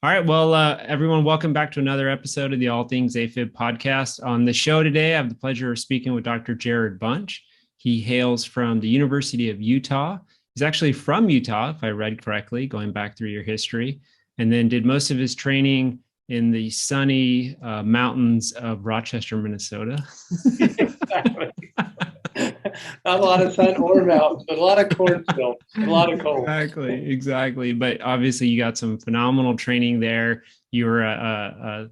All right. Well, everyone, welcome back to another episode of the All Things AFib podcast. On the show today, I have the pleasure of speaking with Dr. Jared Bunch. He hails from the University of Utah. He's actually from Utah, if I read correctly, going back through your history, and then did most of his training in the sunny mountains of Rochester, Minnesota. Exactly. Not a lot of sun or mountains, but a lot of cornfields, a lot of cold. Exactly. But obviously, you got some phenomenal training there. You were a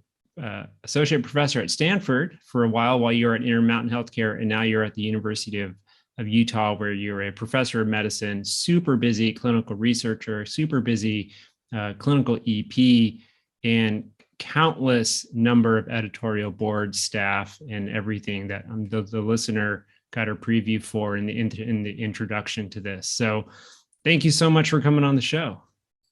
associate professor at Stanford for a while you were at Intermountain Healthcare, and now you're at the University of Utah, where you're a professor of medicine, super busy clinical researcher, super busy clinical EP, and countless number of editorial board staff and everything that the listener got a preview for in the introduction to this. So thank you so much for coming on the show.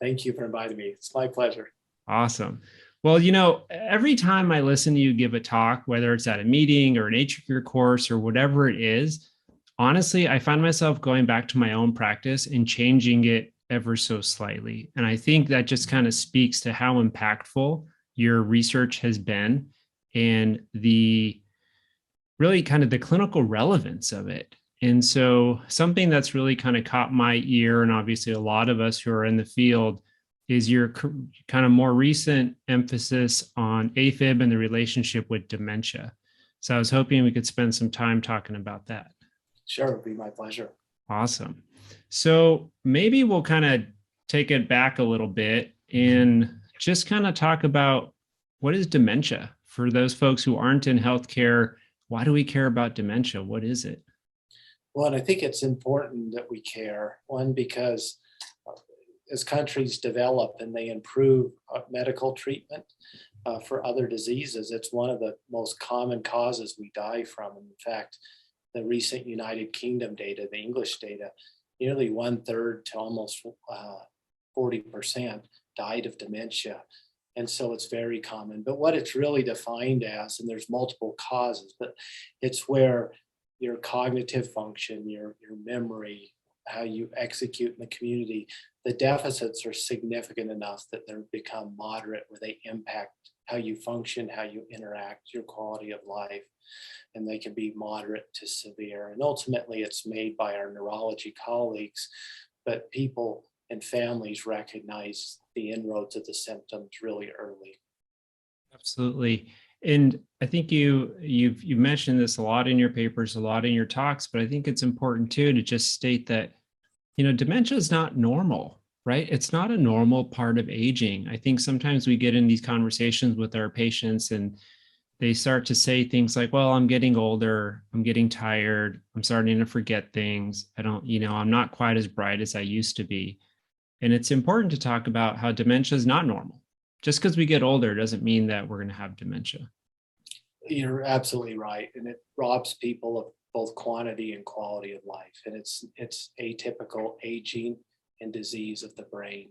Thank you for inviting me. It's my pleasure. Awesome. Well, every time I listen to you give a talk, whether it's at a meeting or an AtriCure course or whatever it is, honestly, I find myself going back to my own practice and changing it ever so slightly. And I think that just kind of speaks to how impactful your research has been and the really kind of the clinical relevance of it. And so something that's really kind of caught my ear, and obviously a lot of us who are in the field, is your kind of more recent emphasis on AFib and the relationship with dementia. So I was hoping we could spend some time talking about that. Sure, it'd be my pleasure. Awesome. So maybe we'll kind of take it back a little bit and just kind of talk about what is dementia for those folks who aren't in healthcare. Why do we care about dementia? What is it? Well, and I think it's important that we care. One, because as countries develop and they improve medical treatment for other diseases, it's one of the most common causes we die from. And in fact, the recent United Kingdom data, the English data, nearly 1/3 to almost 40% died of dementia. And so it's very common. But what it's really defined as, and there's multiple causes, but it's where your cognitive function, your memory, how you execute in the community, the deficits are significant enough that they become moderate, where they impact how you function, how you interact, your quality of life. And they can be moderate to severe. And ultimately, it's made by our neurology colleagues, but people and families recognize the inroads of the symptoms really early. Absolutely. And I think you've mentioned this a lot in your papers, a lot in your talks, but I think it's important too to just state that, dementia is not normal, right? It's not a normal part of aging. I think sometimes we get in these conversations with our patients and they start to say things like, well, I'm getting older, I'm getting tired, I'm starting to forget things. I'm not quite as bright as I used to be. And it's important to talk about how dementia is not normal. Just because we get older doesn't mean that we're going to have dementia. You're absolutely right. And it robs people of both quantity and quality of life. And it's atypical aging and disease of the brain.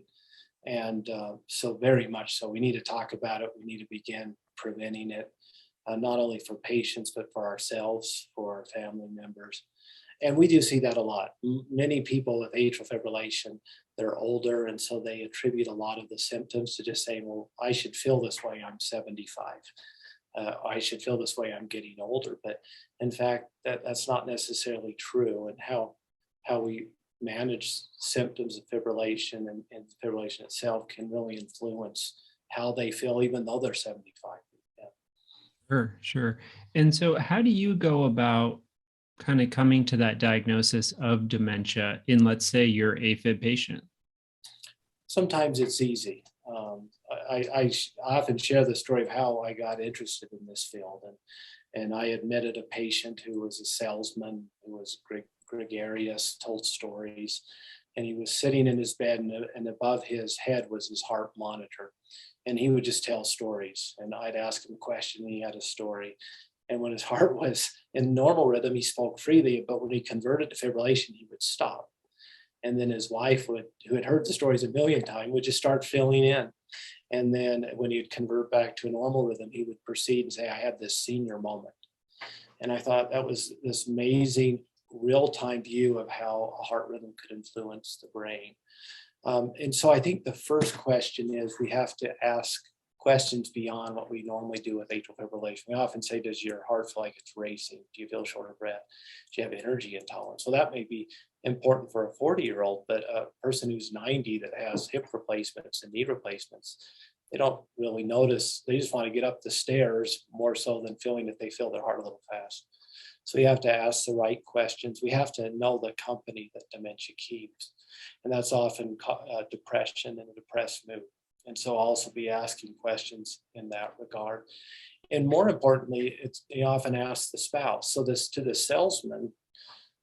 And so very much so, we need to talk about it. We need to begin preventing it, not only for patients, but for ourselves, for our family members. And we do see that a lot. Many people with atrial fibrillation, they're older, and so they attribute a lot of the symptoms to just saying, well, I should feel this way, I'm 75. I should feel this way, I'm getting older. But in fact, that's not necessarily true. And how we manage symptoms of fibrillation and fibrillation itself can really influence how they feel, even though they're 75. Yeah. Sure. And so how do you go about kind of coming to that diagnosis of dementia in, let's say, your AFib patient? Sometimes it's easy. I often share the story of how I got interested in this field. And I admitted a patient who was a salesman, who was gregarious, told stories. And he was sitting in his bed, and above his head was his heart monitor. And he would just tell stories. And I'd ask him a question, and he had a story. And when his heart was in normal rhythm, he spoke freely. But when he converted to fibrillation, he would stop. And then his wife, who had heard the stories a million times, would just start filling in. And then when he'd convert back to a normal rhythm, he would proceed and say, I had this senior moment. And I thought that was this amazing real-time view of how a heart rhythm could influence the brain. And so I think the first question is we have to ask questions beyond what we normally do with atrial fibrillation. We often say, does your heart feel like it's racing? Do you feel short of breath? Do you have energy intolerance? So that may be important for a 40-year-old, but a person who's 90 that has hip replacements and knee replacements, they don't really notice. They just want to get up the stairs more so than feeling that they feel their heart a little fast. So we have to ask the right questions. We have to know the company that dementia keeps. And that's often depression and a depressed mood. And so also be asking questions in that regard. And more importantly, they often ask the spouse. So this to the salesman,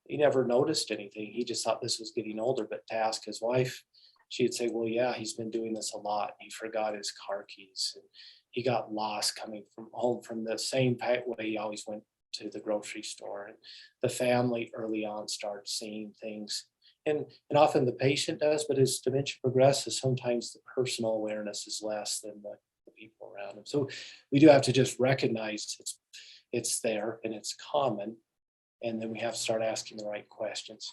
he never noticed anything. He just thought this was getting older. But to ask his wife, she'd say, well, yeah, he's been doing this a lot. He forgot his car keys. And he got lost coming from home from the same way he always went to the grocery store. And the family early on starts seeing things. And often the patient does, but as dementia progresses, sometimes the personal awareness is less than the people around them. So we do have to just recognize it's there and it's common. And then we have to start asking the right questions.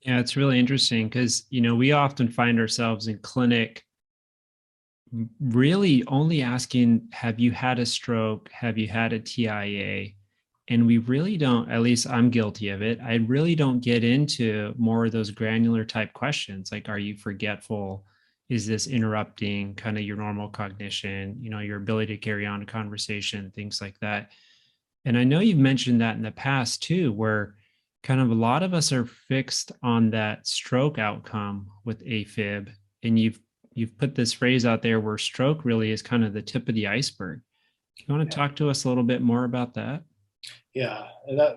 Yeah, it's really interesting because, we often find ourselves in clinic really only asking, have you had a stroke? Have you had a TIA? And we really don't, at least I'm guilty of it. I really don't get into more of those granular type questions. Like, are you forgetful? Is this interrupting kind of your normal cognition, your ability to carry on a conversation, things like that. And I know you've mentioned that in the past too, where kind of a lot of us are fixed on that stroke outcome with AFib. And you've put this phrase out there where stroke really is kind of the tip of the iceberg. You want to talk to us a little bit more about that? Yeah,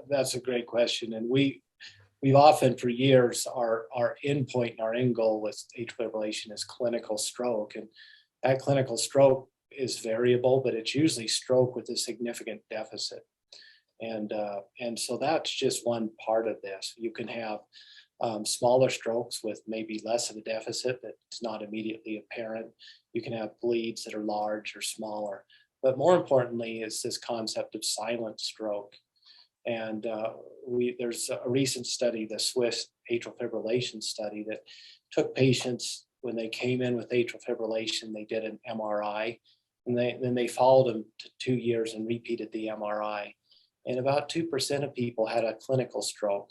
that's a great question. And we've often for years, our endpoint and our end goal with atrial fibrillation is clinical stroke. And that clinical stroke is variable, but it's usually stroke with a significant deficit. And so that's just one part of this. You can have smaller strokes with maybe less of a deficit that's not immediately apparent. You can have bleeds that are large or smaller. But more importantly is this concept of silent stroke. And there's a recent study, the Swiss atrial fibrillation study, that took patients when they came in with atrial fibrillation, they did an MRI, and then they followed them to 2 years and repeated the MRI. And about 2% of people had a clinical stroke.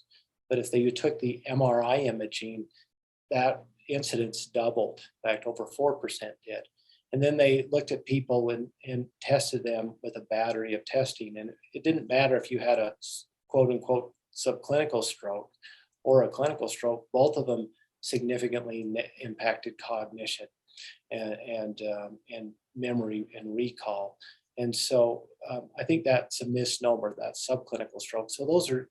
But if you took the MRI imaging, that incidence doubled. In fact, over 4% did. And then they looked at people and tested them with a battery of testing. And it didn't matter if you had a quote unquote subclinical stroke or a clinical stroke, both of them significantly impacted cognition and memory and recall. And so I think that's a misnomer, that subclinical stroke. So those are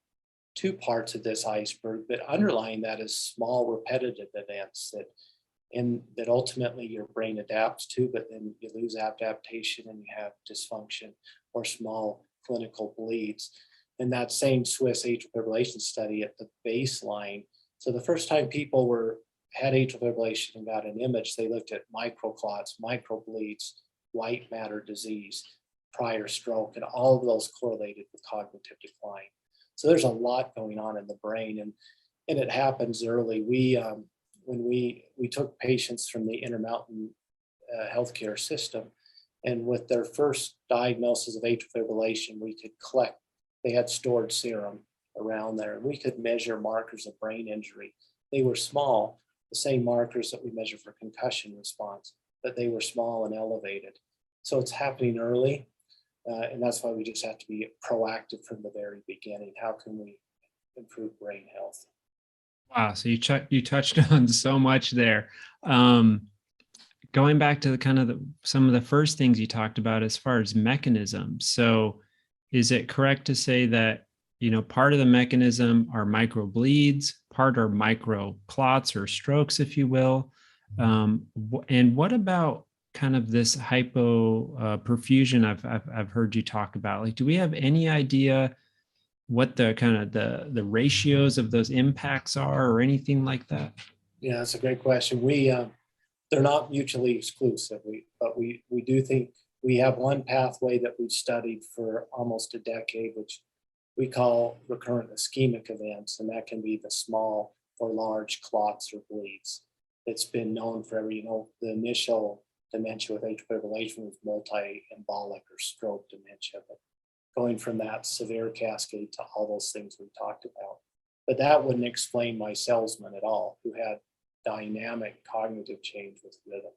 two parts of this iceberg, but underlying that is small repetitive events that ultimately your brain adapts to, but then you lose adaptation and you have dysfunction or small clinical bleeds. And that same Swiss atrial fibrillation study at the baseline, so the first time people had atrial fibrillation and got an image, they looked at microclots, microbleeds, white matter disease, prior stroke, and all of those correlated with cognitive decline. So there's a lot going on in the brain, and it happens early. When we took patients from the Intermountain healthcare system, and with their first diagnosis of atrial fibrillation, we could collect, they had stored serum around there, and we could measure markers of brain injury. They were small, the same markers that we measure for concussion response, but they were small and elevated. So it's happening early, and that's why we just have to be proactive from the very beginning. How can we improve brain health? Wow. So you touched on so much there. Going back to some of the first things you talked about as far as mechanisms. So is it correct to say that, part of the mechanism are microbleeds, part are microclots or strokes, if you will? And what about kind of this hypoperfusion I've heard you talk about? Like, do we have any idea what the kind of the ratios of those impacts are or anything like that? Yeah, that's a great question. They're not mutually exclusive, but we do think we have one pathway that we've studied for almost a decade, which we call recurrent ischemic events, and that can be the small or large clots or bleeds it's been known forever. The initial dementia with atrial fibrillation was multi-embolic or stroke dementia, but going from that severe cascade to all those things we talked about. But that wouldn't explain my salesman at all, who had dynamic cognitive change with rhythm.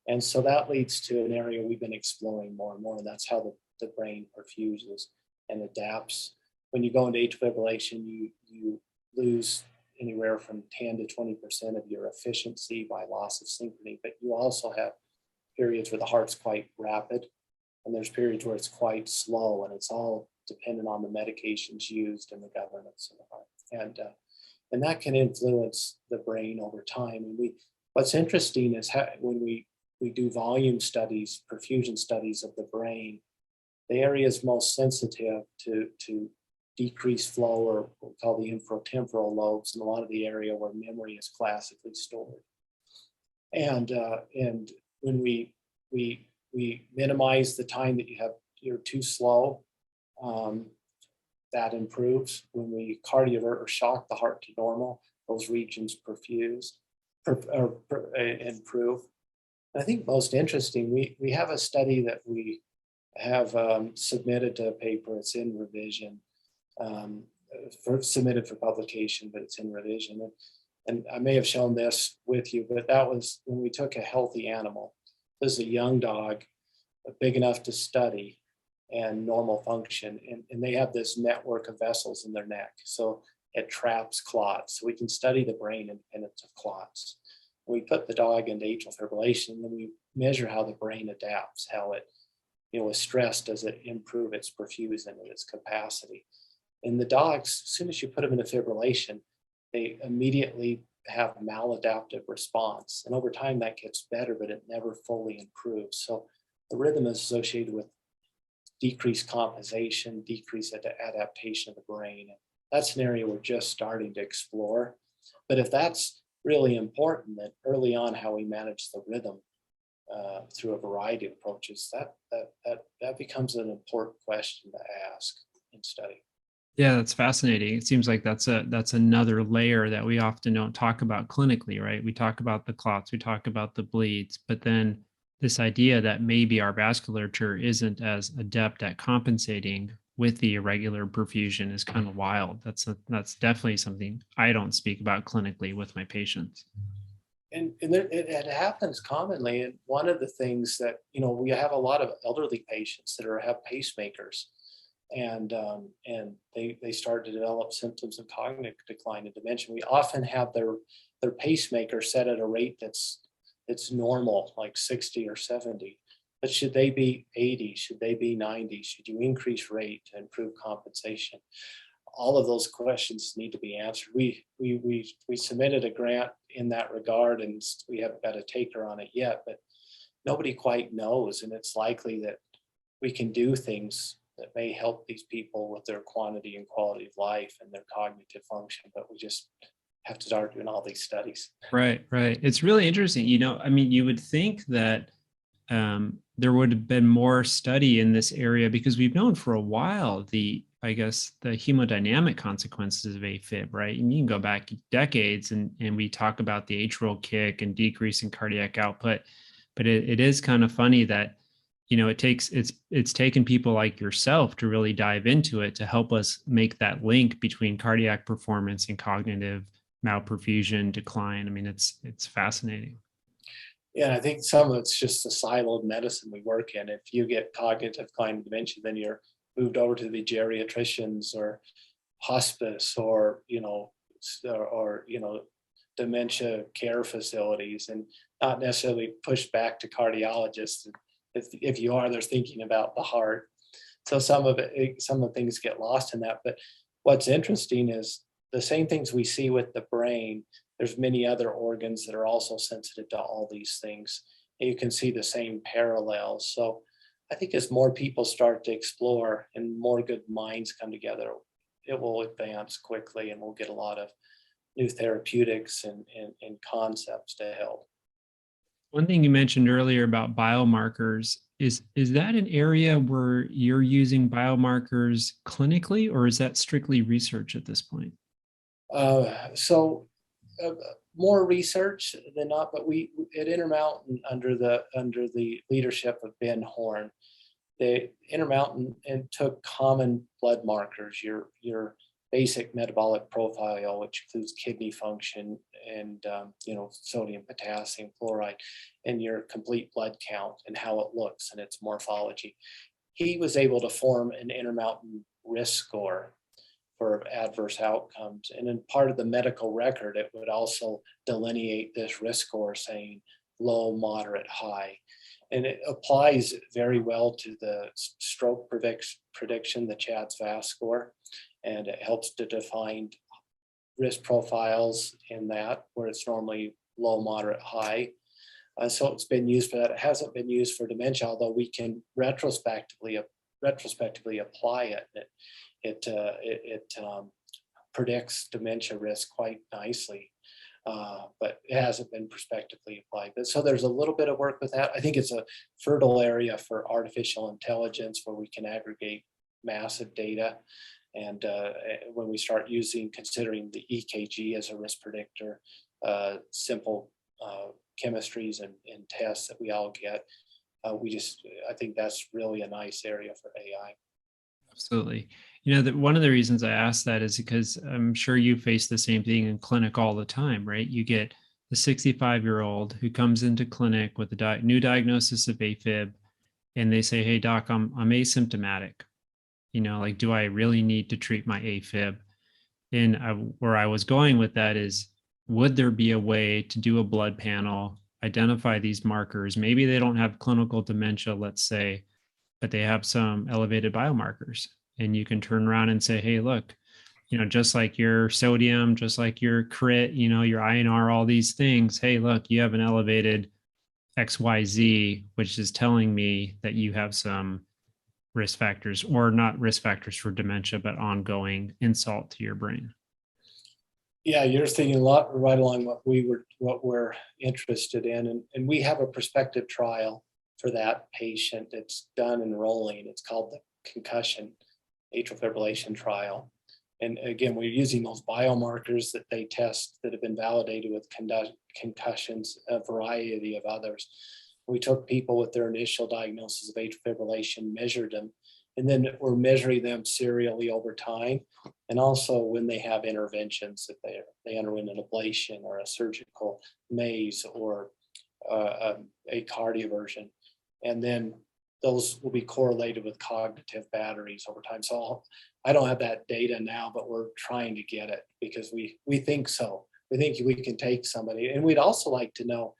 And so that leads to an area we've been exploring more and more, and that's how the brain perfuses and adapts. When you go into atrial fibrillation, you lose anywhere from 10 to 20% of your efficiency by loss of synchrony, but you also have periods where the heart's quite rapid, and there's periods where it's quite slow, and it's all dependent on the medications used and the governance of the heart. And that can influence the brain over time. And what's interesting is when we do volume studies, perfusion studies of the brain, the areas most sensitive to decreased flow, or what we call the infratemporal lobes, and a lot of the area where memory is classically stored. And when we minimize the time that you're too slow, that improves. When we cardiovert or shock the heart to normal, those regions improve. I think most interesting, we have a study that we have submitted to a paper. It's in revision, submitted for publication, but it's in revision. And I may have shown this with you, but that was when we took a healthy animal. This is a young dog, big enough to study and normal function. And they have this network of vessels in their neck. So it traps clots. So we can study the brain independent of clots. We put the dog into atrial fibrillation, and then we measure how the brain adapts, how it, with stress, does it improve its perfusion and its capacity. And the dogs, as soon as you put them into fibrillation, they immediately have maladaptive response. And over time that gets better, but it never fully improves. So the rhythm is associated with decreased compensation, decreased adaptation of the brain. And that's an area we're just starting to explore. But if that's really important, that early on how we manage the rhythm through a variety of approaches, that becomes an important question to ask and study. Yeah, that's fascinating. It seems like that's another layer that we often don't talk about clinically, right? We talk about the clots, we talk about the bleeds, but then this idea that maybe our vasculature isn't as adept at compensating with the irregular perfusion is kind of wild. That's definitely something I don't speak about clinically with my patients. And it happens commonly. And one of the things that, we have a lot of elderly patients that have pacemakers, and they start to develop symptoms of cognitive decline and dementia. We often have their pacemaker set at a rate that's normal, like 60 or 70. But should they be 80? Should they be 90? Should you increase rate to improve compensation? All of those questions need to be answered. We submitted a grant in that regard, and we haven't got a taker on it yet, but nobody quite knows. And it's likely that we can do things that may help these people with their quantity and quality of life and their cognitive function, but we just have to start doing all these studies. Right. It's really interesting. You would think that there would have been more study in this area, because we've known for a while the hemodynamic consequences of AFib, right? And you can go back decades and we talk about the atrial kick and decrease in cardiac output, but it is kind of funny that, it's taken people like yourself to really dive into it to help us make that link between cardiac performance and cognitive malperfusion decline. I mean, it's fascinating. Yeah, I think some of it's just the siloed medicine we work in. If you get cognitive decline and dementia, then you're moved over to the geriatricians or hospice or dementia care facilities, and not necessarily pushed back to cardiologists. If you are, they're thinking about the heart. So some of the things get lost in that. But what's interesting is the same things we see with the brain. There's many other organs that are also sensitive to all these things. And you can see the same parallels. So I think as more people start to explore and more good minds come together, it will advance quickly, and we'll get a lot of new therapeutics and concepts to help. One thing you mentioned earlier about biomarkers, is that an area where you're using biomarkers clinically, or is that strictly research at this point? more research than not, but we at Intermountain under the leadership of Ben Horn, the Intermountain and took common blood markers, your basic metabolic profile, which includes kidney function and sodium, potassium, chloride, and your complete blood count and how it looks and its morphology. He was able to form an Intermountain risk score for adverse outcomes. And in part of the medical record, it would also delineate this risk score saying low, moderate, high. And it applies very well to the stroke prediction, the CHADS-VAS score, and it helps to define risk profiles in that where it's normally low, moderate, high. So it's been used for that. It hasn't been used for dementia, although we can retrospectively apply it. It predicts dementia risk quite nicely, but it hasn't been prospectively applied. But so there's a little bit of work with that. I think it's a fertile area for artificial intelligence where we can aggregate massive data. And when we start considering the EKG as a risk predictor, simple chemistries and tests that we all get, I think that's really a nice area for AI. Absolutely. One of the reasons I asked that is because I'm sure you face the same thing in clinic all the time, right? You get the 65-year-old who comes into clinic with a new diagnosis of AFib, and they say, "Hey, doc, I'm asymptomatic. Do I really need to treat my AFib?" And where I was going with that is, would there be a way to do a blood panel, identify these markers? Maybe they don't have clinical dementia, let's say, but they have some elevated biomarkers. And you can turn around and say, "Hey, look, just like your sodium, just like your crit, your INR, all these things. Hey, look, you have an elevated XYZ, which is telling me that you have some risk factors, or not risk factors for dementia, but ongoing insult to your brain." Yeah, you're thinking a lot right along what we're interested in. And we have a prospective trial for that patient. It's done enrolling. It's called the concussion atrial fibrillation trial. And again, we're using those biomarkers that they test that have been validated with concussions, a variety of others. We took people with their initial diagnosis of atrial fibrillation, measured them, and then we're measuring them serially over time. And also when they have interventions, that they underwent an ablation or a surgical maze or a cardioversion. And then those will be correlated with cognitive batteries over time. So I don't have that data now, but we're trying to get it because we think so. We think we can take somebody, and we'd also like to know,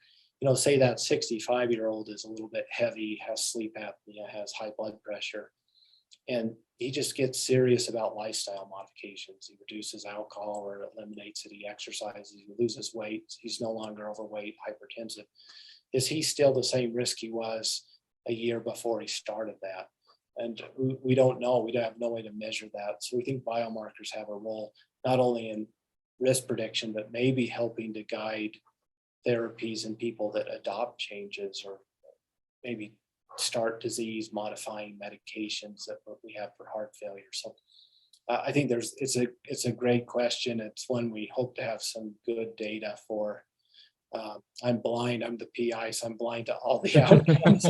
say that 65-year-old is a little bit heavy, has sleep apnea, has high blood pressure, and he just gets serious about lifestyle modifications. He reduces alcohol or eliminates it. He exercises, he loses weight. He's no longer overweight, hypertensive. Is he still the same risk he was a year before he started that? And we don't know. We have no way to measure that. So we think biomarkers have a role, not only in risk prediction, but maybe helping to guide therapies in people that adopt changes or maybe start disease modifying medications that we have for heart failure. So I think it's a great question. It's one we hope to have some good data for. I'm blind. I'm the PI, so I'm blind to all the outcomes.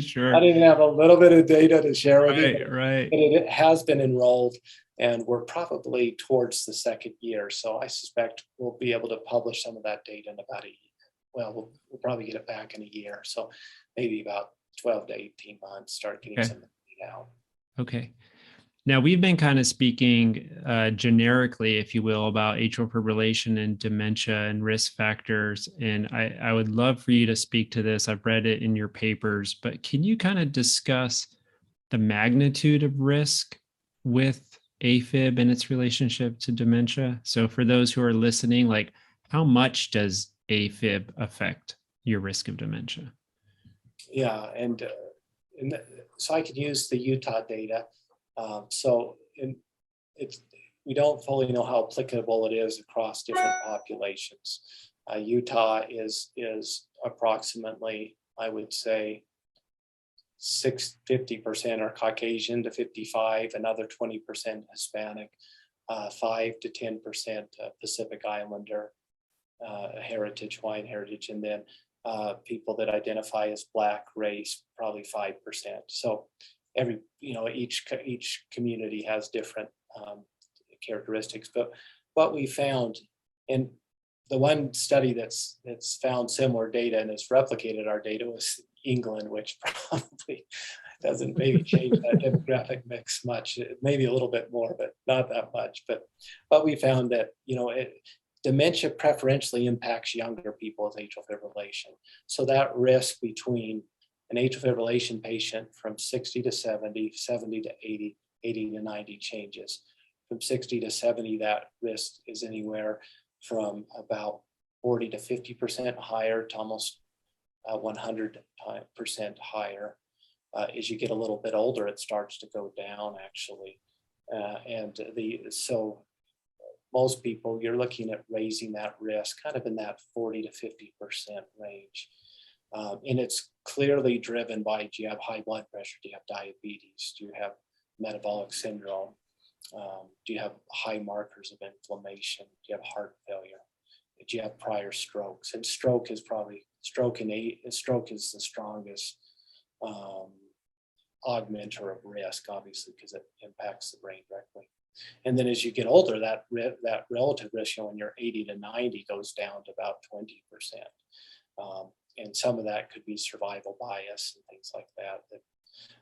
Sure. I didn't have a little bit of data to share with you. Right. But it has been enrolled, and we're probably towards the second year. So I suspect we'll be able to publish some of that data in about a year. Well, we'll probably get it back in a year. So maybe about 12 to 18 months, start getting some data out. Okay. Now, we've been kind of speaking generically, if you will, about atrial fibrillation and dementia and risk factors. And I would love for you to speak to this. I've read it in your papers, but can you kind of discuss the magnitude of risk with AFib and its relationship to dementia? So for those who are listening, like, how much does AFib affect your risk of dementia? Yeah, and so I could use the Utah data. We don't fully know how applicable it is across different populations. Utah is approximately, I would say, 50% are Caucasian to 55, another 20% Hispanic, 5 to 10% Pacific Islander, heritage, Hawaiian heritage, and then people that identify as Black race, probably 5%. So each community has different characteristics. But what we found, and the one study that's found similar data and has replicated our data was England, which probably doesn't maybe change that demographic mix much, maybe a little bit more, but not that much. But we found that, dementia preferentially impacts younger people with atrial fibrillation. So that risk between an atrial fibrillation patient from 60 to 70, 70 to 80, 80 to 90 changes. From 60 to 70, that risk is anywhere from about 40 to 50% higher to almost 100% higher. As you get a little bit older, it starts to go down actually. So most people, you're looking at raising that risk kind of in that 40 to 50% range. And it's clearly driven by, do you have high blood pressure? Do you have diabetes? Do you have metabolic syndrome? Do you have high markers of inflammation? Do you have heart failure? Do you have prior strokes? And stroke is the strongest augmenter of risk, obviously, because it impacts the brain directly. And then as you get older, that relative risk, when you're 80 to 90, goes down to about 20%. And some of that could be survival bias and things like that.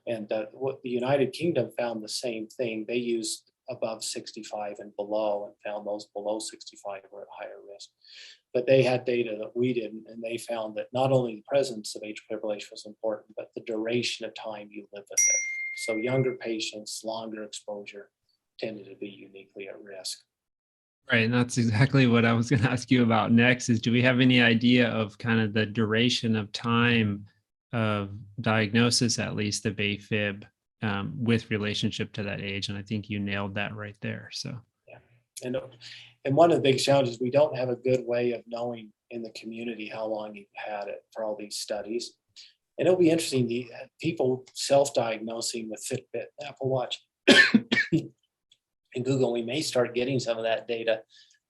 And what the United Kingdom found the same thing. They used above 65 and below and found those below 65 were at higher risk. But they had data that we didn't, and they found that not only the presence of atrial fibrillation was important, but the duration of time you live with it. So younger patients, longer exposure tended to be uniquely at risk. Right. And that's exactly what I was going to ask you about next is, do we have any idea of kind of the duration of time of diagnosis, at least of AFib, with relationship to that age? And I think you nailed that right there. So, yeah. And one of the big challenges, we don't have a good way of knowing in the community how long you've had it for all these studies. And it'll be interesting, the people self-diagnosing with Fitbit, Apple Watch, and Google. We may start getting some of that data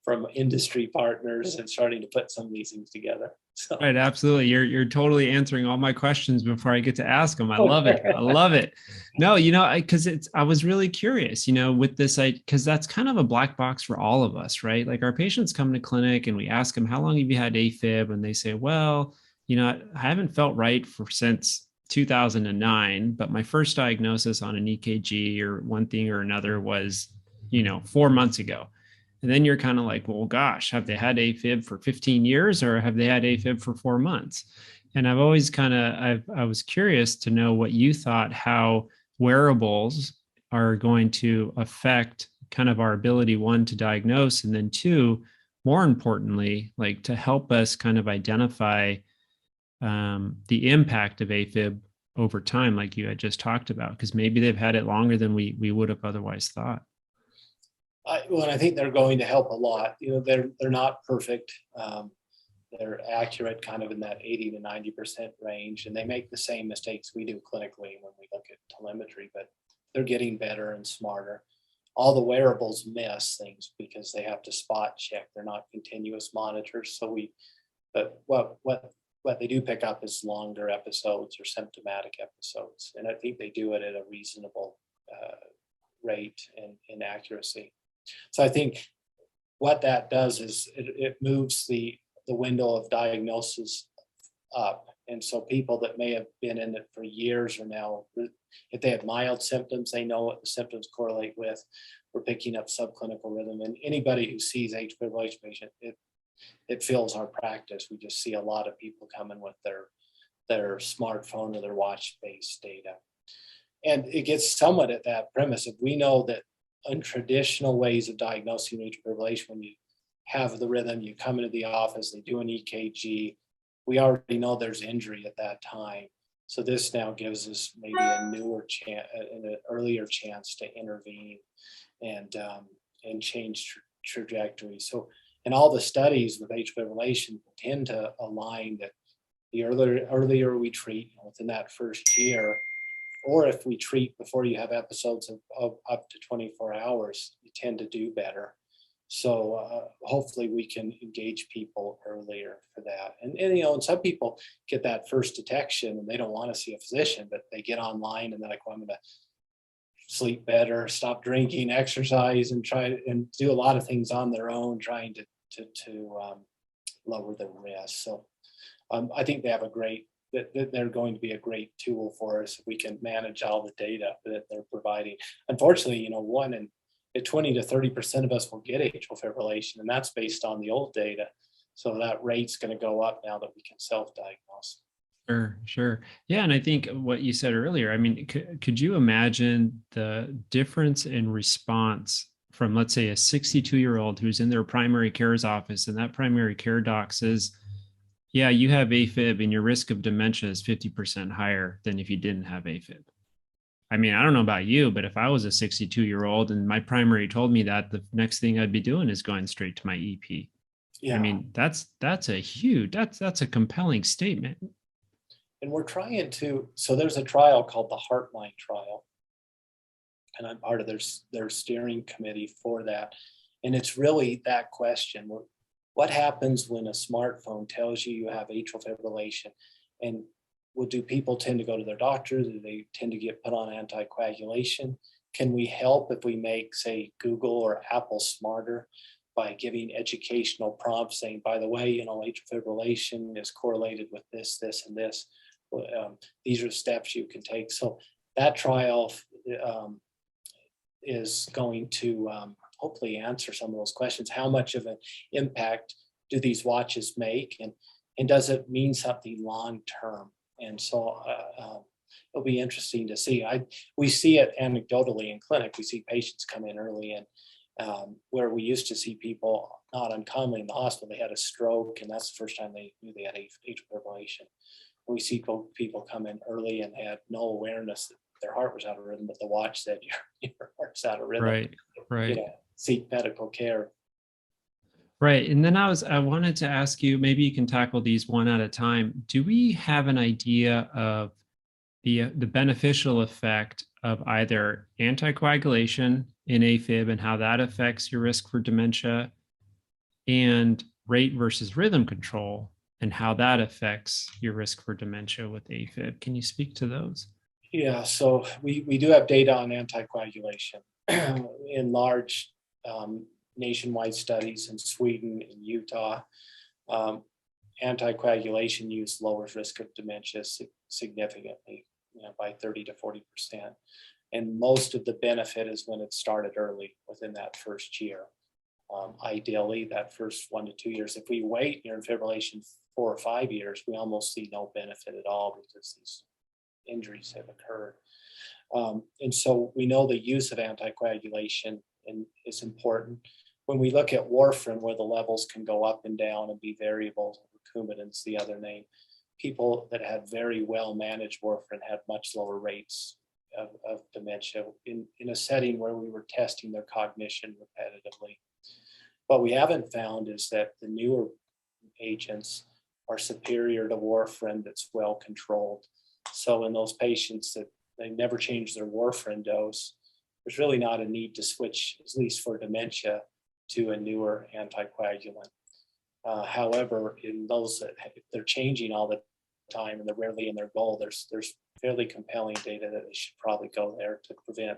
from industry partners and starting to put some of these things together. So. Right, absolutely. You're totally answering all my questions before I get to ask them. I love it. I love it. No, because I was really curious, with this, because that's kind of a black box for all of us, right? Like our patients come to clinic and we ask them, how long have you had AFib? And they say, well, I haven't felt right since 2009, but my first diagnosis on an EKG or one thing or another was 4 months ago. And then you're kind of like, well, gosh, have they had AFib for 15 years or have they had AFib for 4 months? And I've always I was curious to know what you thought, how wearables are going to affect kind of our ability, one, to diagnose, and then two, more importantly, like to help us kind of identify the impact of AFib over time, like you had just talked about, because maybe they've had it longer than we would have otherwise thought. I think they're going to help a lot. They're not perfect. They're accurate kind of in that 80 to 90% range, and they make the same mistakes we do clinically when we look at telemetry, but they're getting better and smarter. All the wearables miss things because they have to spot check. They're not continuous monitors. But what they do pick up is longer episodes or symptomatic episodes, and I think they do it at a reasonable rate and accuracy. So I think what that does is it moves the window of diagnosis up. And so people that may have been in it for years are now, if they have mild symptoms, they know what the symptoms correlate with. We're picking up subclinical rhythm. And anybody who sees atrial fibrillation patient, it fills our practice. We just see a lot of people coming with their smartphone or their watch-based data. And it gets somewhat at that premise. If we know that untraditional ways of diagnosing atrial fibrillation, when you have the rhythm, you come into the office, they do an EKG, we already know there's injury at that time. So this now gives us maybe a newer chance, an earlier chance to intervene and change trajectory. So, and all the studies with atrial fibrillation tend to align that the earlier we treat within that first year, or if we treat before you have episodes of up to 24 hours, you tend to do better. So hopefully we can engage people earlier for that. And some people get that first detection and they don't want to see a physician, but they get online and they're like, well, I'm going to sleep better, stop drinking, exercise, and try and do a lot of things on their own, trying to lower the risk. So I think they have they're going to be a great tool for us if we can manage all the data that they're providing. Unfortunately, 20 to 30% of us will get atrial fibrillation, and that's based on the old data. So that rate's going to go up now that we can self-diagnose. Sure. Yeah. And I think what you said earlier, I mean, could you imagine the difference in response from, let's say, a 62-year-old who's in their primary care's office, and that primary care doc says, yeah, you have AFib and your risk of dementia is 50% higher than if you didn't have AFib. I mean, I don't know about you, but if I was a 62-year-old and my primary told me that, the next thing I'd be doing is going straight to my EP. Yeah. I mean, that's a compelling statement. And we're trying to, so there's a trial called the Heartline trial, and I'm part of their steering committee for that. And it's really that question: what happens when a smartphone tells you have atrial fibrillation? And do people tend to go to their doctor? Do they tend to get put on anticoagulation? Can we help if we make, say, Google or Apple smarter by giving educational prompts saying, by the way, atrial fibrillation is correlated with this, this, and this. These are steps you can take. So that trial is going to hopefully answer some of those questions. How much of an impact do these watches make? And does it mean something long-term? And so it'll be interesting to see. We see it anecdotally in clinic. We see patients come in early, and where we used to see people, not uncommonly in the hospital, they had a stroke, and that's the first time they knew they had atrial fibrillation. We see people come in early and had no awareness that their heart was out of rhythm, but the watch said your heart's out of rhythm. Right. Seek medical care. Right. And then I wanted to ask you, maybe you can tackle these one at a time. Do we have an idea of the beneficial effect of either anticoagulation in AFib and how that affects your risk for dementia, and rate versus rhythm control and how that affects your risk for dementia with AFib? Can you speak to those? Yeah, so we do have data on anticoagulation in large nationwide studies in Sweden and Utah. Anticoagulation use lowers risk of dementia significantly, by 30 to 40%. And most of the benefit is when it started early, within that first year. Ideally, that first 1 to 2 years. If we wait near fibrillation 4 or 5 years, we almost see no benefit at all because these injuries have occurred. And so we know the use of anticoagulation is important. When we look at warfarin, where the levels can go up and down and be variable, Coumadin's the other name, people that had very well managed warfarin had much lower rates of dementia in a setting where we were testing their cognition repetitively. What we haven't found is that the newer agents are superior to warfarin that's well controlled. So in those patients that they never change their warfarin dose, there's really not a need to switch, at least for dementia, to a newer anticoagulant. However, in those that they're changing all the time and they're rarely in their goal, there's fairly compelling data that they should probably go there to prevent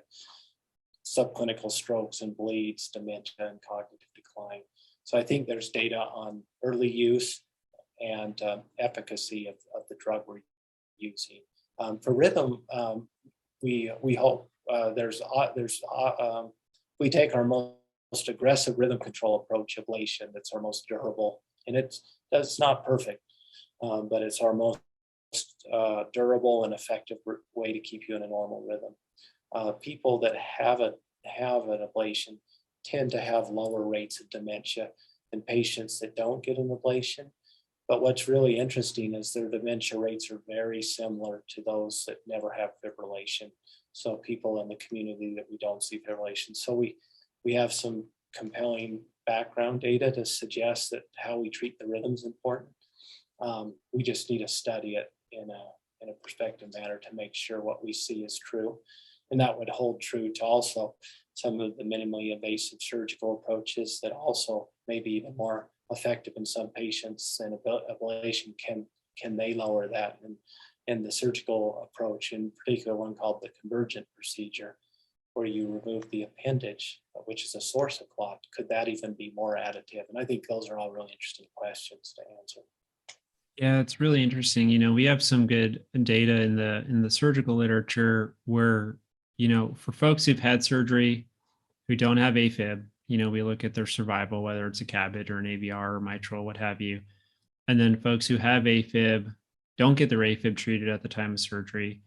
subclinical strokes and bleeds, dementia, and cognitive decline. So I think there's data on early use and efficacy of the drug we're using. For rhythm, we hope we take our most aggressive rhythm control approach, ablation, that's our most durable, and that's not perfect, but it's our most durable and effective way to keep you in a normal rhythm. People that have an ablation tend to have lower rates of dementia than patients that don't get an ablation. But what's really interesting is their dementia rates are very similar to those that never have fibrillation. So people in the community that we don't see fibrillation. So we have some compelling background data to suggest that how we treat the rhythm is important. We just need to study it in a prospective manner to make sure what we see is true. And that would hold true to also some of the minimally invasive surgical approaches that also may be even more effective in some patients, and ablation can they lower that, and the surgical approach, in particular one called the convergent procedure, where you remove the appendage, which is a source of clot, could that even be more additive? And I think those are all really interesting questions to answer. Yeah, it's really interesting. We have some good data in the surgical literature where, for folks who've had surgery who don't have AFib, we look at their survival, whether it's a CABG or an AVR or mitral, what have you. And then folks who have AFib don't get their AFib treated at the time of surgery.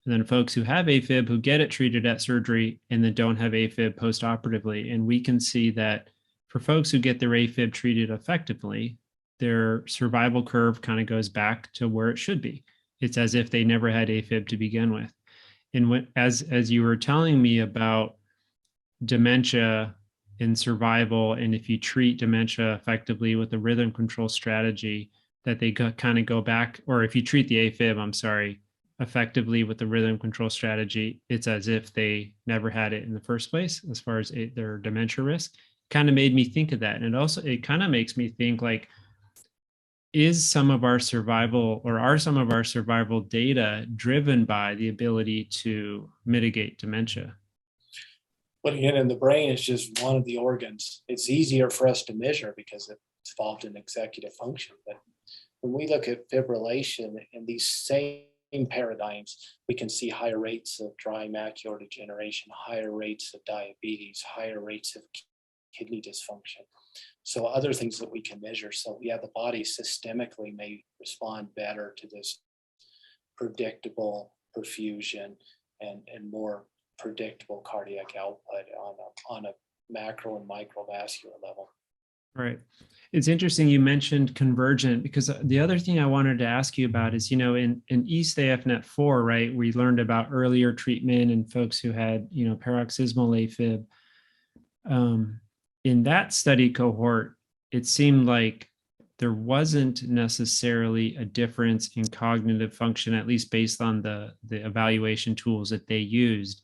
And then folks who have AFib who get it treated at surgery and then don't have AFib postoperatively. And we can see that for folks who get their AFib treated effectively, their survival curve kind of goes back to where it should be. It's as if they never had AFib to begin with. And as you were telling me about dementia and survival, and if you treat dementia effectively with a rhythm control strategy, that they kind of go back, or if you treat the AFib, effectively with the rhythm control strategy, it's as if they never had it in the first place as far as their dementia risk. Kind of made me think of that. And it kind of makes me think like, is some of our survival, or are some of our survival data driven by the ability to mitigate dementia? But again, in the brain is just one of the organs. It's easier for us to measure because it's involved in executive function. But when we look at fibrillation in these same paradigms, we can see higher rates of dry macular degeneration, higher rates of diabetes, higher rates of kidney dysfunction. So other things that we can measure. So yeah, the body systemically may respond better to this predictable perfusion and more predictable cardiac output on a macro and microvascular level. Right. It's interesting you mentioned convergent, because the other thing I wanted to ask you about is, in East AFNet 4, right, we learned about earlier treatment and folks who had, paroxysmal AFib. In that study cohort, it seemed like there wasn't necessarily a difference in cognitive function, at least based on the evaluation tools that they used.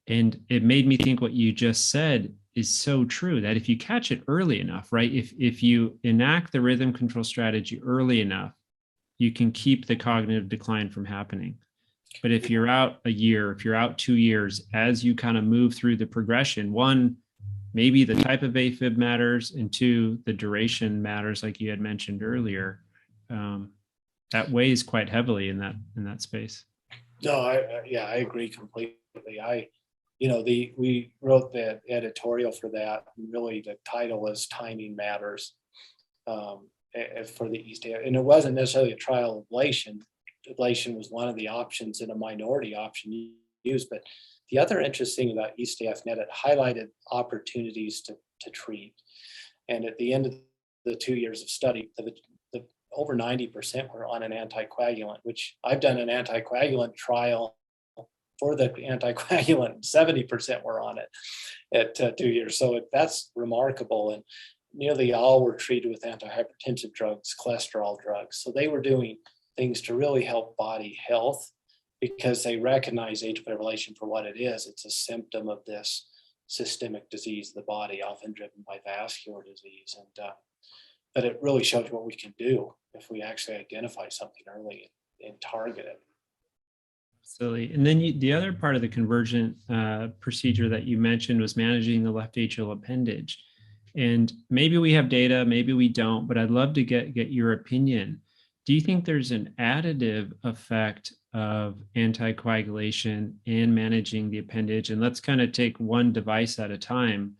And it made me think what you just said is so true, that if you catch it early enough, right? If you enact the rhythm control strategy early enough, you can keep the cognitive decline from happening. But if you're out a year, if you're out 2 years, as you kind of move through the progression, one, maybe the type of AFib matters, and two, the duration matters, like you had mentioned earlier. That weighs quite heavily in that space. No, I agree completely. We wrote the editorial for that. Really, the title is "Timing Matters" for the East, and it wasn't necessarily a trial ablation. Ablation was one of the options and a minority option used. But the other interesting about East AFNet, it highlighted opportunities to treat. And at the end of the 2 years of study, the over 90% were on an anticoagulant, which I've done an anticoagulant trial for the anticoagulant, 70% were on it at 2 years. So that's remarkable. And nearly all were treated with antihypertensive drugs, cholesterol drugs. So they were doing things to really help body health, because they recognize atrial fibrillation for what it is. It's a symptom of this systemic disease of the body, often driven by vascular disease. And but it really shows what we can do if we actually identify something early and target it. Absolutely. And then the other part of the convergent procedure that you mentioned was managing the left atrial appendage. And maybe we have data, maybe we don't, but I'd love to get your opinion. Do you think there's an additive effect of anticoagulation and managing the appendage? And let's kind of take one device at a time,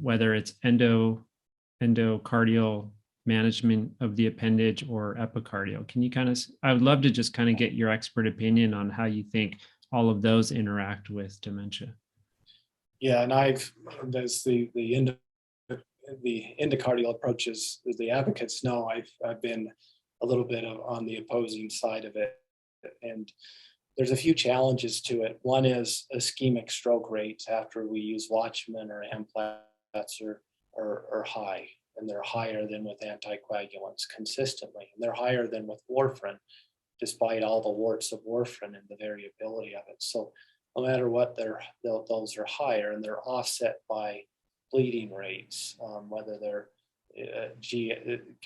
whether it's endocardial management of the appendage or epicardial. Can you I would love to just kind of get your expert opinion on how you think all of those interact with dementia. Yeah, and there's the endocardial approaches, as the advocates know, I've been a little bit on the opposing side of it. And there's a few challenges to it. One is ischemic stroke rates after we use Watchman or Amplats are high, and they're higher than with anticoagulants consistently. And they're higher than with warfarin, despite all the warts of warfarin and the variability of it. So no matter what, those are higher, and they're offset by bleeding rates, whether they're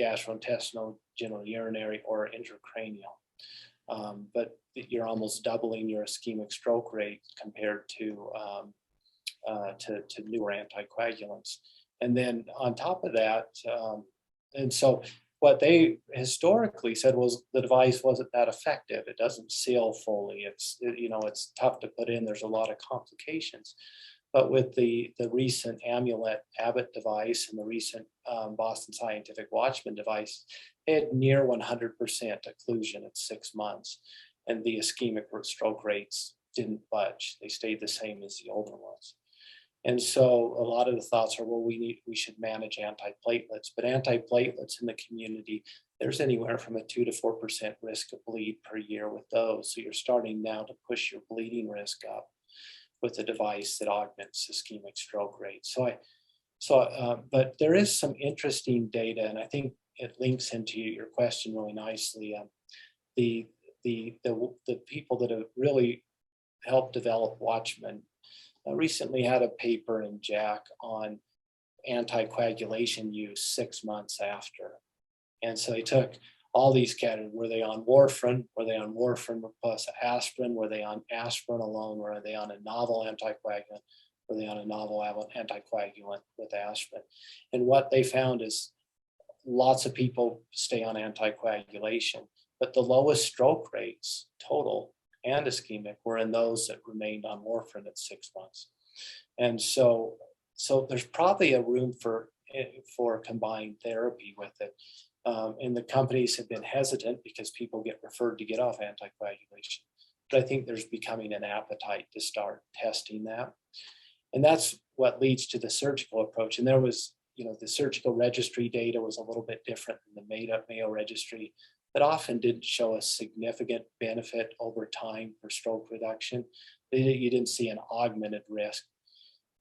gastrointestinal, genitourinary, or intracranial. But you're almost doubling your ischemic stroke rate compared to newer anticoagulants. And then on top of that, and so what they historically said was the device wasn't that effective. It doesn't seal fully. It's tough to put in. There's a lot of complications. But with the recent Amulet Abbott device and the recent Boston Scientific Watchman device, it had near 100% occlusion at 6 months. And the ischemic stroke rates didn't budge. They stayed the same as the older ones. And so a lot of the thoughts are, well, we should manage antiplatelets, but antiplatelets in the community, there's anywhere from a 2 to 4% risk of bleed per year with those. So you're starting now to push your bleeding risk up with a device that augments ischemic stroke rate. But there is some interesting data, and I think it links into your question really nicely. The people that have really helped develop Watchman recently had a paper in JACC on anticoagulation use 6 months after. And so they took all these categories. Were they on warfarin? Were they on warfarin plus aspirin? Were they on aspirin alone? Were they on a novel anticoagulant? Were they on a novel anticoagulant with aspirin? And what they found is lots of people stay on anticoagulation, but the lowest stroke rates total and ischemic were in those that remained on warfarin at 6 months. And so there's probably a room for combined therapy with it. And the companies have been hesitant because people get referred to get off anticoagulation. But I think there's becoming an appetite to start testing that. And that's what leads to the surgical approach. And there was, the surgical registry data was a little bit different than the Mayo registry, that often didn't show a significant benefit over time for stroke reduction. You didn't see an augmented risk.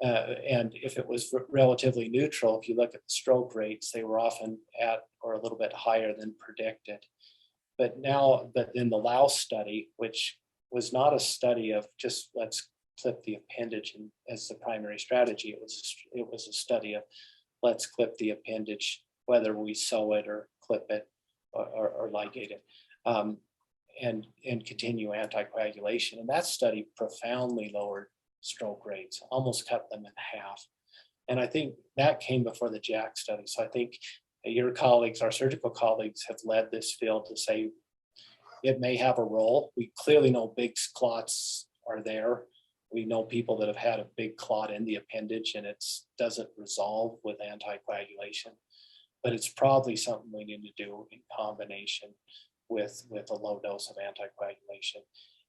And if it was relatively neutral, if you look at the stroke rates, they were often at or a little bit higher than predicted. But in the Laos study, which was not a study of just let's clip the appendage as the primary strategy, it was a study of let's clip the appendage, whether we sew it or clip it or ligate it, and continue anticoagulation. And that study profoundly lowered stroke rates, almost cut them in half. And I think that came before the JACC study. So I think your colleagues, our surgical colleagues, have led this field to say it may have a role. We clearly know big clots are there. We know people that have had a big clot in the appendage and it doesn't resolve with anticoagulation. But it's probably something we need to do in combination with a low dose of anticoagulation.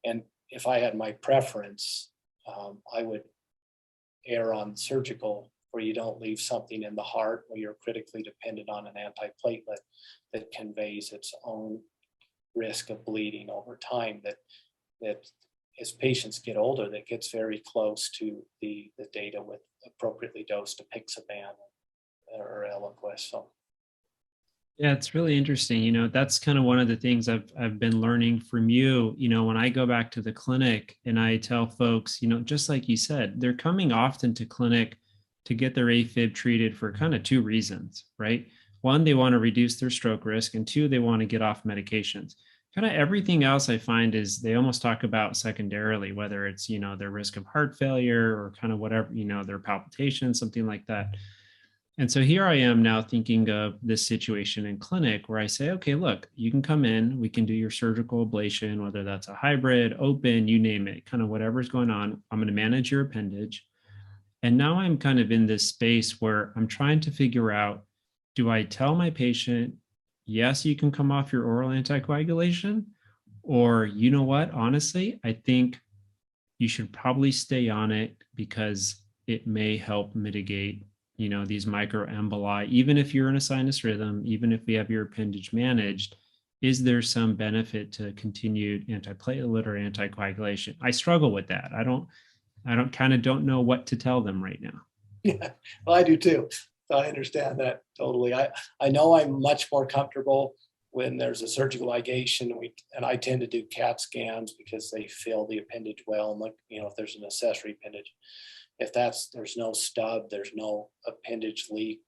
And if I had my preference, I would err on surgical, where you don't leave something in the heart where you're critically dependent on an antiplatelet that conveys its own risk of bleeding over time, that as patients get older, that gets very close to the data with appropriately dosed apixaban or Eliquis. So. Yeah, it's really interesting. That's kind of one of the things I've been learning from you. When I go back to the clinic and I tell folks, just like you said, they're coming often to clinic to get their AFib treated for kind of two reasons, right? One, they want to reduce their stroke risk, and two, they want to get off medications. Kind of everything else I find is they almost talk about secondarily, whether it's, their risk of heart failure or kind of whatever, their palpitations, something like that. And so here I am now thinking of this situation in clinic where I say, okay, look, you can come in, we can do your surgical ablation, whether that's a hybrid, open, you name it, kind of whatever's going on. I'm going to manage your appendage. And now I'm kind of in this space where I'm trying to figure out, do I tell my patient, yes, you can come off your oral anticoagulation? Or, you know what, honestly, I think you should probably stay on it because it may help mitigate these microemboli, even if you're in a sinus rhythm, even if we have your appendage managed. Is there some benefit to continued antiplatelet or anticoagulation? I struggle with that. I don't know what to tell them right now. Yeah, well, I do too. So I understand that totally. I know I'm much more comfortable when there's a surgical ligation, and I tend to do CAT scans because they fill the appendage well and look, if there's an accessory appendage. If there's no stub, there's no appendage leak,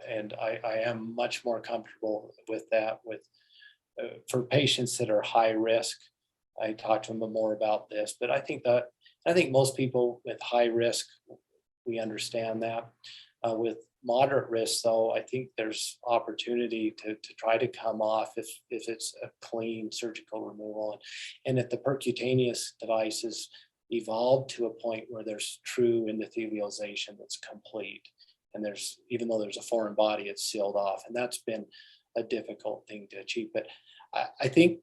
and I am much more comfortable with that. For patients that are high risk, I talk to them more about this, but I think most people with high risk, we understand that. With moderate risk, though, I think there's opportunity to try to come off if it's a clean surgical removal, and if the percutaneous devices evolved to a point where there's true endothelialization that's complete, and even though there's a foreign body, it's sealed off, and that's been a difficult thing to achieve. But I think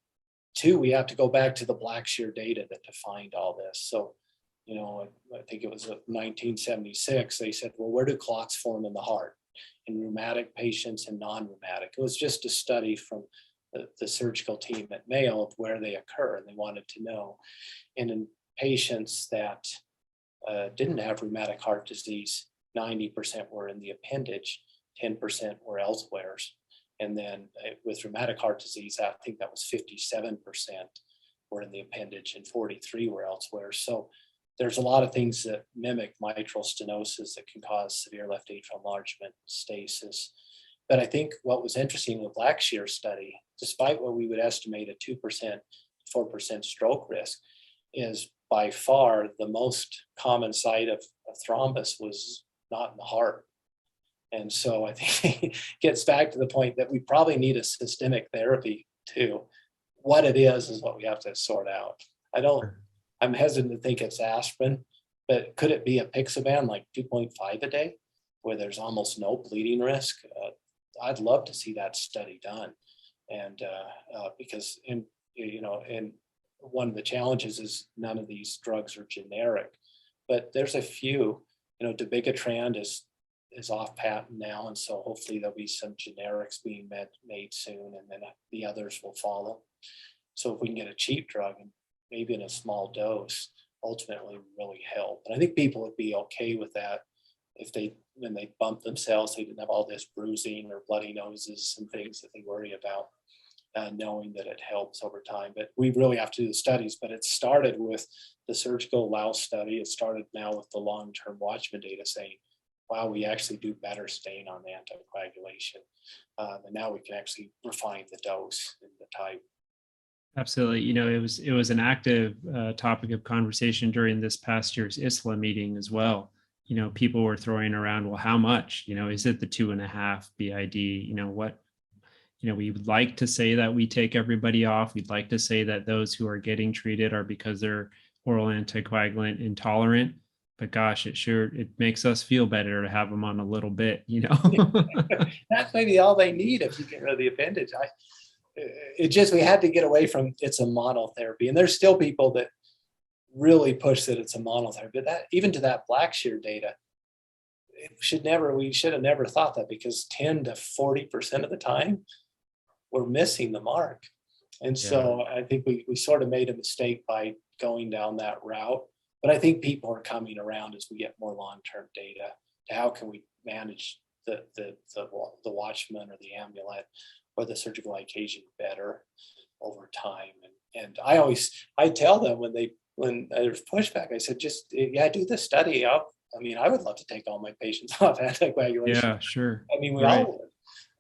too, we have to go back to the Blackshear data that defined all this. So, I think it was 1976, they said, well, where do clots form in the heart? In rheumatic patients and non-rheumatic. It was just a study from the surgical team at Mayo of where they occur, and they wanted to know. And in patients that didn't have rheumatic heart disease, 90% were in the appendage, 10% were elsewhere. And then with rheumatic heart disease, I think that was 57% were in the appendage and 43 were elsewhere. So there's a lot of things that mimic mitral stenosis that can cause severe left atrial enlargement, stasis. But I think what was interesting in the Blackshear study, despite what we would estimate a 2%, 4% stroke risk, is by far the most common site of thrombus was not in the heart. And so I think it gets back to the point that we probably need a systemic therapy too. What it is what we have to sort out. I'm hesitant to think it's aspirin, but could it be apixaban, like 2.5 a day, where there's almost no bleeding risk? I'd love to see that study done. And because and one of the challenges is none of these drugs are generic, but there's a few. Dabigatran is off patent now, and so hopefully there'll be some generics being made soon, and then the others will follow. So if we can get a cheap drug, and maybe in a small dose, ultimately really help. And I think people would be okay with that if when they bump themselves, they didn't have all this bruising or bloody noses and things that they worry about, knowing that it helps over time. But we really have to do the studies, but it started with the surgical louse study. It started now with the long-term Watchman data saying, wow, we actually do better staying on the anticoagulation. And now we can actually refine the dose and the type. Absolutely. It was an active topic of conversation during this past year's ISLA meeting as well. People were throwing around, well, how much? Is it the 2.5 BID? We would like to say that we take everybody off. We'd like to say that those who are getting treated are because they're oral anticoagulant intolerant. But gosh, it makes us feel better to have them on a little bit, That's maybe all they need if you get rid of the appendage. We had to get away from it's a monotherapy. And there's still people that really push that it's a monotherapy. But that, even to that Blackshear data, we should have never thought that, because 10 to 40% of the time we're missing the mark. And so I think we sort of made a mistake by going down that route. But I think people are coming around as we get more long-term data to how can we manage the Watchman or the amulet or the surgical ligation better over time. And I tell them when there's pushback, I said, just do the study. I would love to take all my patients off anticoagulation. Yeah, sure. We all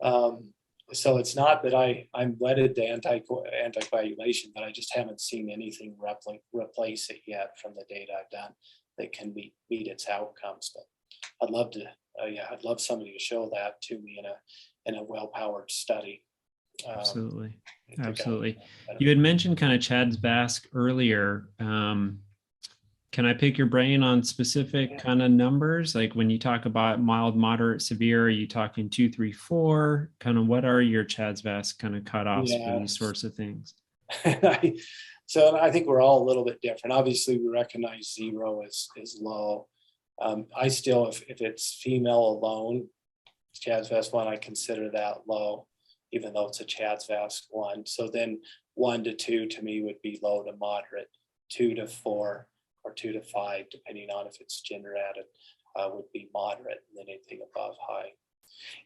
would. So it's not that I'm wedded to anticoagulation, but I just haven't seen anything replace it yet from the data I've done that can meet its outcomes. But I'd love somebody to show that to me in a well-powered study. Absolutely. You had mentioned kind of Chad's VASC earlier. Can I pick your brain on specific kind of numbers? Like when you talk about mild, moderate, severe, are you talking 2, 3, 4? Kind of what are your Chad's VASC kind of cutoffs for these sorts of things? So I think we're all a little bit different. Obviously, we recognize 0 as low. I still, if it's female alone, Chad's VASC 1, I consider that low, even though it's a Chad's VASC 1. So then 1 to 2 to me would be low to moderate, 2 to 4. Or 2 to 5, depending on if it's gender added, would be moderate, and then anything above high.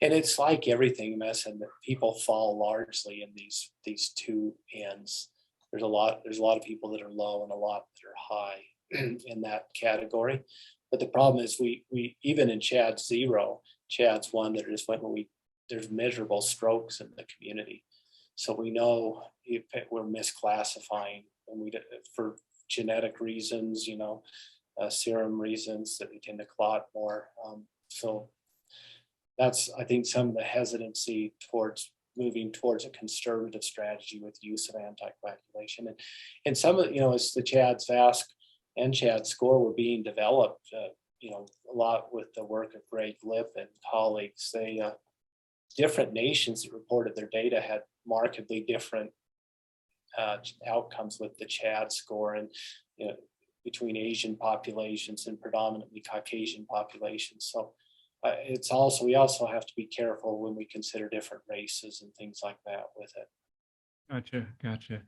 And it's like everything, medicine, that people fall largely in these two ends. There's a lot of people that are low and a lot that are high in that category. But the problem is we even in CHADS 0, CHADS 1, there's measurable strokes in the community. So we know if we're misclassifying, and for genetic reasons, serum reasons, that we tend to clot more. So that's, I think, some of the hesitancy towards moving towards a conservative strategy with use of anticoagulation. And some of, as the CHADS VASC and CHADS score were being developed, a lot with the work of Greg Lip and colleagues. Different nations that reported their data had markedly different outcomes with the CHADS score, and between Asian populations and predominantly Caucasian populations. So we also have to be careful when we consider different races and things like that with it. Gotcha.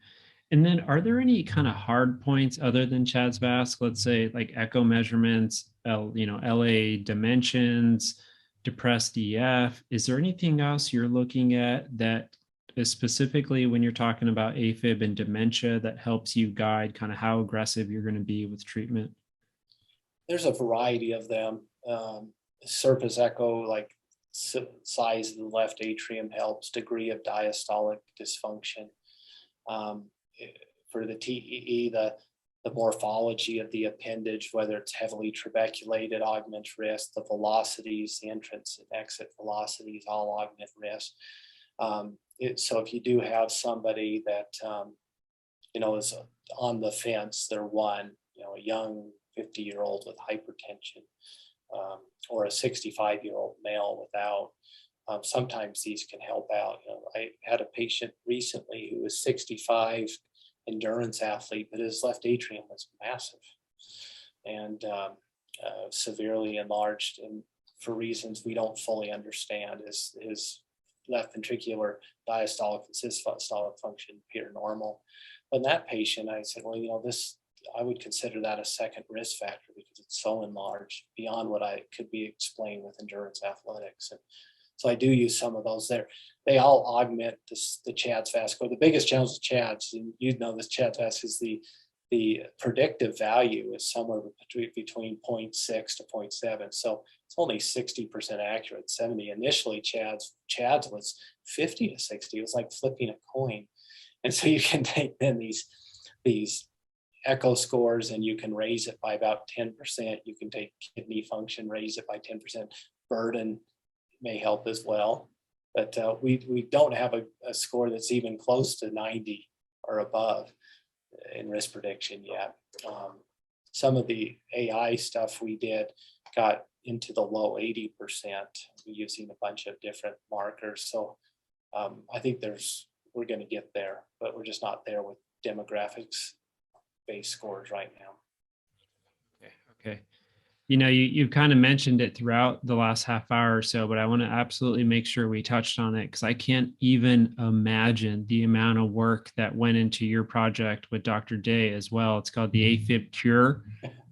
And then are there any kind of hard points other than CHADS VASC, let's say like echo measurements, LA dimensions, depressed EF? Is there anything else you're looking at that is specifically when you're talking about AFib and dementia that helps you guide kind of how aggressive you're going to be with treatment? There's a variety of them. Surface echo, like size of the left atrium helps, degree of diastolic dysfunction. For the TEE, the morphology of the appendage, whether it's heavily trabeculated, augments risk. The velocities, the entrance and exit velocities, all augment risk. So if you do have somebody that is on the fence, they're a young 50-year-old with hypertension, or a 65-year-old male without. Sometimes these can help out. I had a patient recently who was 65, endurance athlete, but his left atrium was massive and severely enlarged, and for reasons we don't fully understand. His left ventricular diastolic and systolic function appear normal. But in that patient, I said, well, I would consider that a second risk factor because it's so enlarged beyond what could be explained with endurance athletics. And so I do use some of those there. They all augment the CHADS VASC score. The biggest challenge with CHADS, and this CHADS VASC, is the predictive value is somewhere between 0.6 to 0.7. So it's only 60% accurate, 70. Initially, CHADS was 50 to 60. It was like flipping a coin. And so you can take then these echo scores and you can raise it by about 10%. You can take kidney function, raise it by 10%. Burden may help as well. But we don't have a score that's even close to 90 or above in risk prediction yet. Some of the AI stuff we did got into the low 80% using a bunch of different markers. So I think we're going to get there, but we're just not there with demographics-based scores right now. Okay. You've kind of mentioned it throughout the last half hour or so, but I want to absolutely make sure we touched on it because I can't even imagine the amount of work that went into your project with Dr. Day as well. It's called the AFib Cure.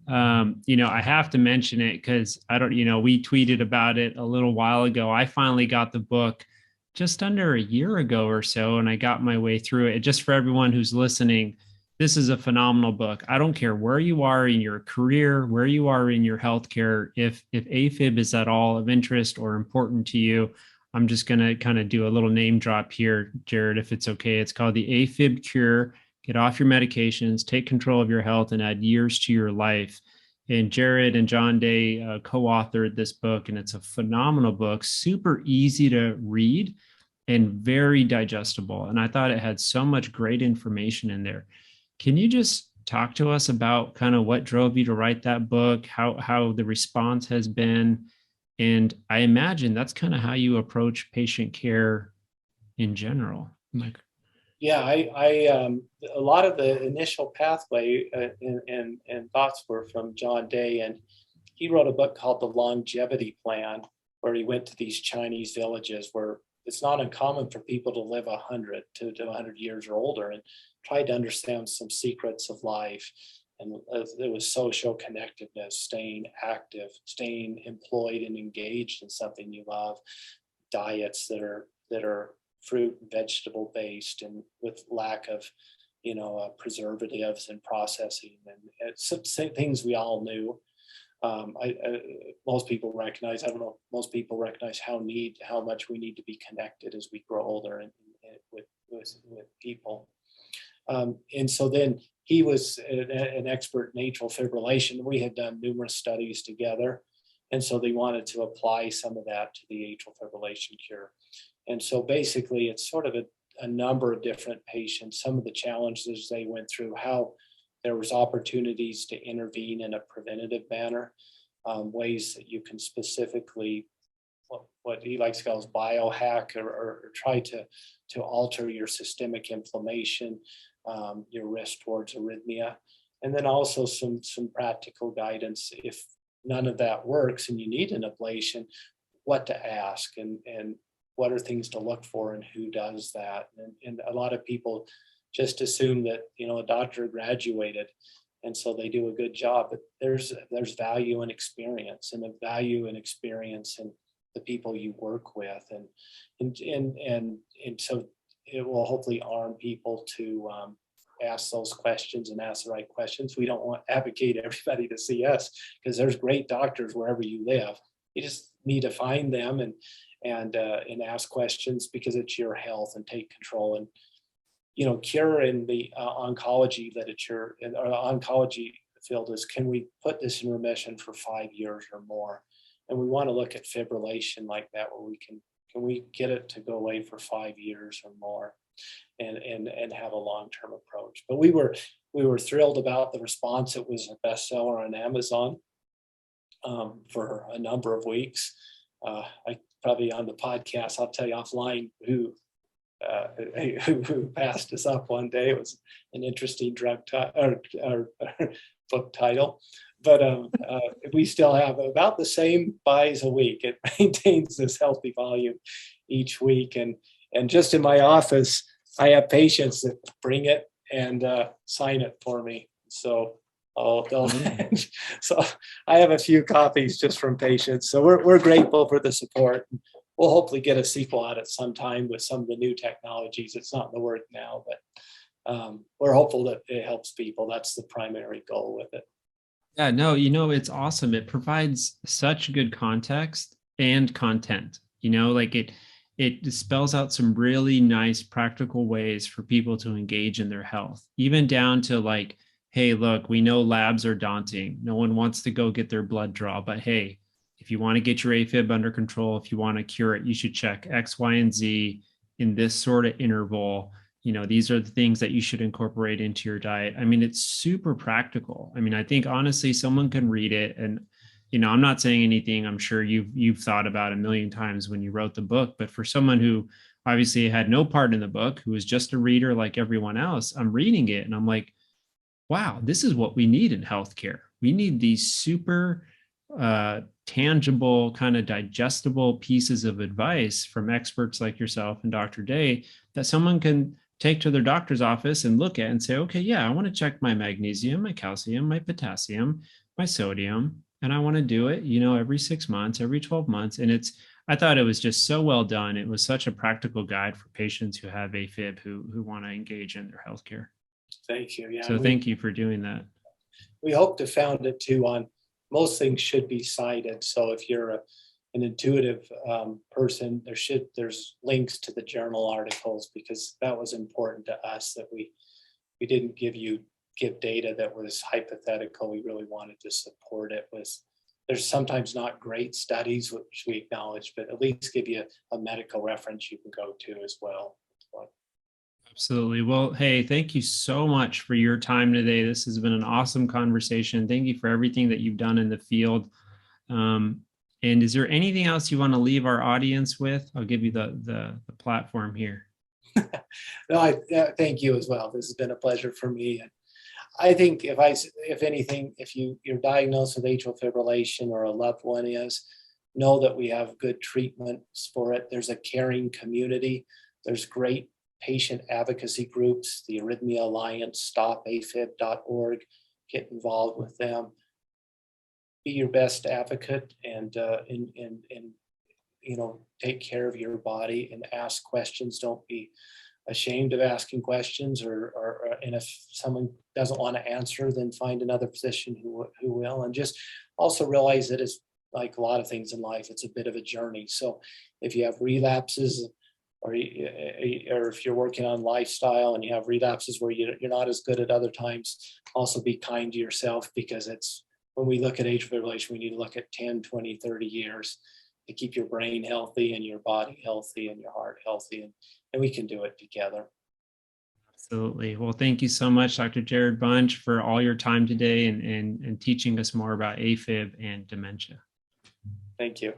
I have to mention it because we tweeted about it a little while ago. I finally got the book just under a year ago or so, and I got my way through it. Just for everyone who's listening, this is a phenomenal book. I don't care where you are in your career, where you are in your healthcare. If AFib is at all of interest or important to you, I'm just going to kind of do a little name drop here, Jared, if it's okay. It's called the AFib Cure. Get off your medications, take control of your health, and add years to your life. And Jared and John Day co-authored this book, and it's a phenomenal book, super easy to read and very digestible. And I thought it had so much great information in there. Can you just talk to us about kind of what drove you to write that book, how the response has been? And I imagine that's kind of how you approach patient care in general. Yeah, a lot of the initial pathway and thoughts were from John Day, and he wrote a book called The Longevity Plan, where he went to these Chinese villages where it's not uncommon for people to live 100 to 100 years or older, and tried to understand some secrets of life And it was social connectedness, staying active, staying employed and engaged in something you love, diets that are fruit and vegetable based and with lack of preservatives and processing, and it's things we all knew. Most people recognize, I don't know, most people recognize how much we need to be connected as we grow older and with people. And so then he was an expert in atrial fibrillation. We had done numerous studies together. And so they wanted to apply some of that to the atrial fibrillation cure. And so basically it's sort of a number of different patients, some of the challenges they went through, how there was opportunities to intervene in a preventative manner, ways that you can specifically, what he likes to call biohack, or try to alter your systemic inflammation, your risk towards arrhythmia. And then also some practical guidance if none of that works and you need an ablation, what to ask and what are things to look for and who does that. And a lot of people just assume that, a doctor graduated and so they do a good job, but there's value in experience, and a value in experience in the people you work with. And so it will hopefully arm people to ask those questions and ask the right questions. We don't want to advocate everybody to see us, because there's great doctors wherever you live. You just need to find them and ask questions, because it's your health, and take control. And cure in the oncology literature and oncology field is, can we put this in remission for 5 years or more? And we want to look at fibrillation like that, where we can we get it to go away for 5 years or more, and have a long-term approach. But we were thrilled about the response. It was a bestseller on Amazon for a number of weeks. I probably on the podcast, I'll tell you offline who passed us up one day. It was an interesting or book title, but we still have about the same buys a week. It maintains this healthy volume each week, and just in my office, I have patients that bring it and sign it for me. So so I have a few copies just from patients. So we're grateful for the support. We'll hopefully get a sequel out at some time with some of the new technologies. It's not in the work now, but we're hopeful that it helps people. That's the primary goal with it. Yeah, no, it's awesome. It provides such good context and content, like it spells out some really nice practical ways for people to engage in their health, even down to like, hey, look, we know labs are daunting. No one wants to go get their blood draw, but hey, if you want to get your AFib under control, if you want to cure it, you should check X, Y, and Z in this sort of interval. These are the things that you should incorporate into your diet. I mean, it's super practical. I mean, I think honestly, someone can read it, and I'm not saying anything I'm sure you've thought about a million times when you wrote the book, but for someone who obviously had no part in the book, who was just a reader like everyone else, I'm reading it and I'm like, wow, this is what we need in healthcare. We need these super tangible, kind of digestible pieces of advice from experts like yourself and Dr. Day that someone can take to their doctor's office and look at and say, okay, yeah, I want to check my magnesium, my calcium, my potassium, my sodium, and I want to do it, every 6 months, every 12 months. And I thought it was just so well done. It was such a practical guide for patients who have AFib who want to engage in their healthcare. Thank you. Yeah. So thank you for doing that. We hope to found it too on most things should be cited. So if you're an intuitive person, there's links to the journal articles, because that was important to us, that we didn't give data that was hypothetical. We really wanted to support it with. There's sometimes not great studies, which we acknowledge, but at least give you a medical reference you can go to as well. Absolutely. Well, hey, thank you so much for your time today. This has been an awesome conversation. Thank you for everything that you've done in the field. And is there anything else you want to leave our audience with? I'll give you the platform here. No, I thank you as well. This has been a pleasure for me. And I think if anything, if you're diagnosed with atrial fibrillation or a loved one is, know that we have good treatments for it. There's a caring community. There's great patient advocacy groups, the Arrhythmia Alliance, stopafib.org, get involved with them. Be your best advocate and take care of your body and ask questions. Don't be ashamed of asking questions, and if someone doesn't want to answer, then find another physician who will. And just also realize that it's like a lot of things in life, it's a bit of a journey. So if you have relapses, or if you're working on lifestyle and you have relapses where you're not as good at other times, also be kind to yourself, because it's, when we look at atrial fibrillation, we need to look at 10, 20, 30 years to keep your brain healthy and your body healthy and your heart healthy. And we can do it together. Absolutely. Well, thank you so much, Dr. Jared Bunch, for all your time today and teaching us more about AFib and dementia. Thank you.